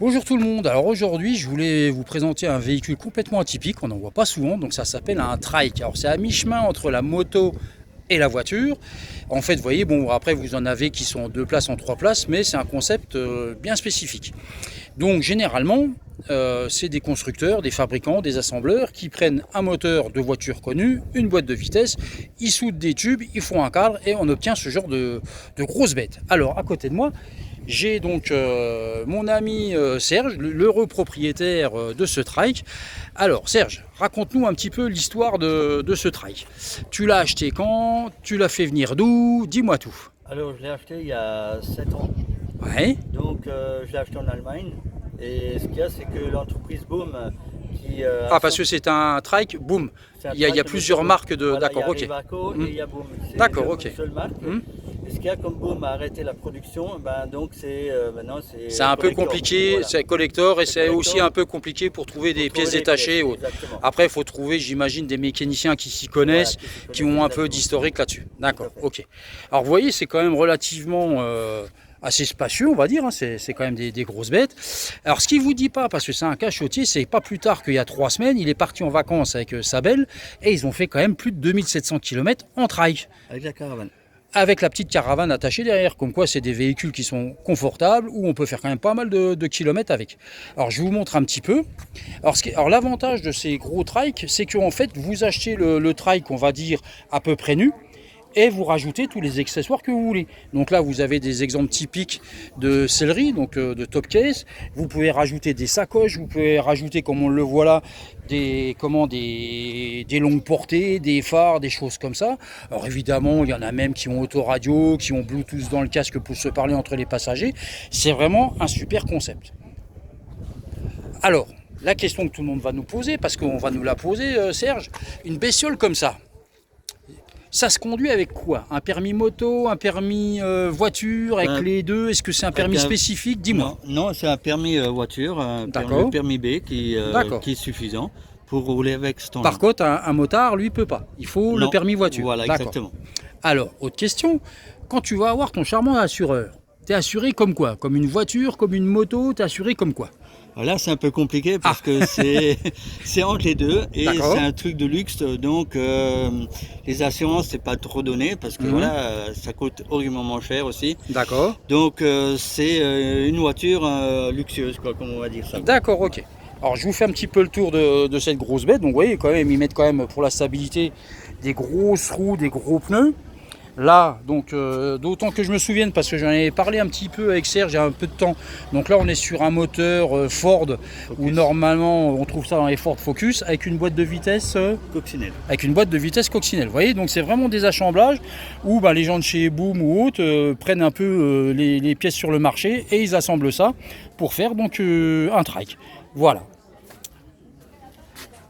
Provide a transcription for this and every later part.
Bonjour tout le monde, alors aujourd'hui je voulais vous présenter un véhicule complètement atypique, on n'en voit pas souvent, donc ça s'appelle un trike. Alors c'est à mi-chemin entre la moto et la voiture. En fait vous voyez, bon après vous en avez qui sont en 2 places, en 3 places, mais c'est un concept bien spécifique. Donc généralement c'est des constructeurs, des fabricants, des assembleurs qui prennent un moteur de voiture connu, une boîte de vitesse, ils soudent des tubes, ils font un cadre et on obtient ce genre de grosses bêtes. Alors à côté de moi, j'ai donc mon ami Serge, l'heureux propriétaire de ce trike. Alors Serge, raconte-nous un petit peu l'histoire de ce trike. Tu l'as acheté quand? Tu l'as fait venir d'où? Dis-moi tout. Alors je l'ai acheté il y a 7 ans. Ouais. Donc je l'ai acheté en Allemagne. Et ce qu'il y a, c'est que l'entreprise Boom qui... Parce que c'est un trike, boom. Il y a plusieurs marques de... Voilà, d'accord, ok. Il y a Iveco et il y a Boom. D'accord, ok. C'est une seule marque. Et ce qu'il y a, comme Boom a arrêté la production, ben donc c'est maintenant c'est un peu compliqué, voilà. c'est collector et c'est collector. aussi un peu compliqué pour trouver des pièces détachées. Après, il faut trouver, j'imagine, des mécaniciens qui s'y connaissent, Voilà, qui ont un peu d'historique là-dessus. D'accord, ok. Alors, vous voyez, c'est quand même relativement assez spacieux, on va dire. Hein. C'est quand même des grosses bêtes. Alors, ce qu'il ne vous dit pas, parce que c'est un cachotier, c'est pas plus tard qu'il y a 3 semaines, il est parti en vacances avec sa belle et ils ont fait quand même plus de 2700 km en trike. Avec la caravane. Avec la petite caravane attachée derrière, comme quoi c'est des véhicules qui sont confortables, où on peut faire quand même pas mal de kilomètres avec. Alors je vous montre un petit peu. Alors l'avantage de ces gros trikes, c'est qu'en fait vous achetez le trike, on va dire, à peu près nu, et vous rajoutez tous les accessoires que vous voulez. Donc là, vous avez des exemples typiques de sellerie, donc de top case. Vous pouvez rajouter des sacoches, vous pouvez rajouter, comme on le voit là, des longues portées, des phares, des choses comme ça. Alors évidemment, il y en a même qui ont autoradio, qui ont Bluetooth dans le casque pour se parler entre les passagers. C'est vraiment un super concept. Alors, la question que tout le monde va nous poser, parce qu'on va nous la poser, Serge, une bestiole comme ça, ça se conduit avec quoi? Un permis moto, un permis voiture, avec les deux? Est-ce que c'est un permis spécifique? Dis-moi. Non, c'est un permis voiture, le permis B qui est suffisant pour rouler avec ce temps-là. Par contre, un motard, lui, peut pas. Il faut le permis voiture. Voilà, exactement. Alors, autre question. Quand tu vas avoir ton charmant assureur, tu es assuré comme quoi? Comme une voiture, comme une moto? Tu es assuré comme quoi? Là, c'est un peu compliqué parce que c'est entre les deux et c'est un truc de luxe. Donc, les assurances, c'est pas trop donné parce que voilà, ça coûte horriblement cher aussi. D'accord. Donc, c'est une voiture luxueuse, quoi, comme on va dire ça. D'accord, ok. Alors, je vous fais un petit peu le tour de cette grosse bête. Donc, vous voyez, quand même, ils mettent quand même pour la stabilité des grosses roues, des gros pneus. Là, donc, d'autant que je me souvienne, parce que j'en avais parlé un petit peu avec Serge il y a un peu de temps. Donc là, on est sur un moteur Ford, où normalement, on trouve ça dans les Ford Focus, avec une boîte de vitesse coccinelle. Avec une boîte de vitesse coccinelle. Vous voyez, donc c'est vraiment des assemblages où les gens de chez Boom ou autres prennent un peu les pièces sur le marché et ils assemblent ça pour faire donc un trike. Voilà.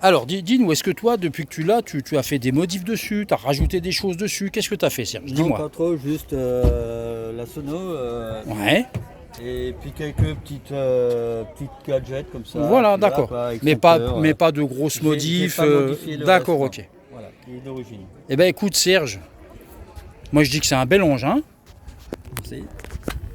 Alors, dis-nous, est-ce que toi, depuis que tu l'as, tu as fait des modifs dessus, tu as rajouté des choses dessus? Qu'est-ce que tu as fait, Serge? Dis-moi. Non, pas trop, juste la sono. Ouais. Et puis quelques petites gadgets comme ça. Voilà, d'accord. Mais pas de grosses modifs. D'accord, ok. Voilà, il est d'origine. Eh bien, écoute, Serge, moi je dis que c'est un bel engin. Merci.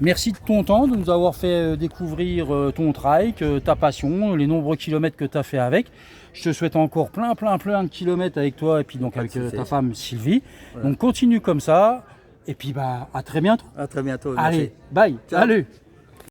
Merci de ton temps, de nous avoir fait découvrir ton trike, ta passion, les nombreux kilomètres que tu as fait avec. Je te souhaite encore plein de kilomètres avec toi et puis donc avec ta femme Sylvie. Voilà. Donc continue comme ça et puis à très bientôt. À très bientôt. Allez, merci. bye. Ciao. Salut.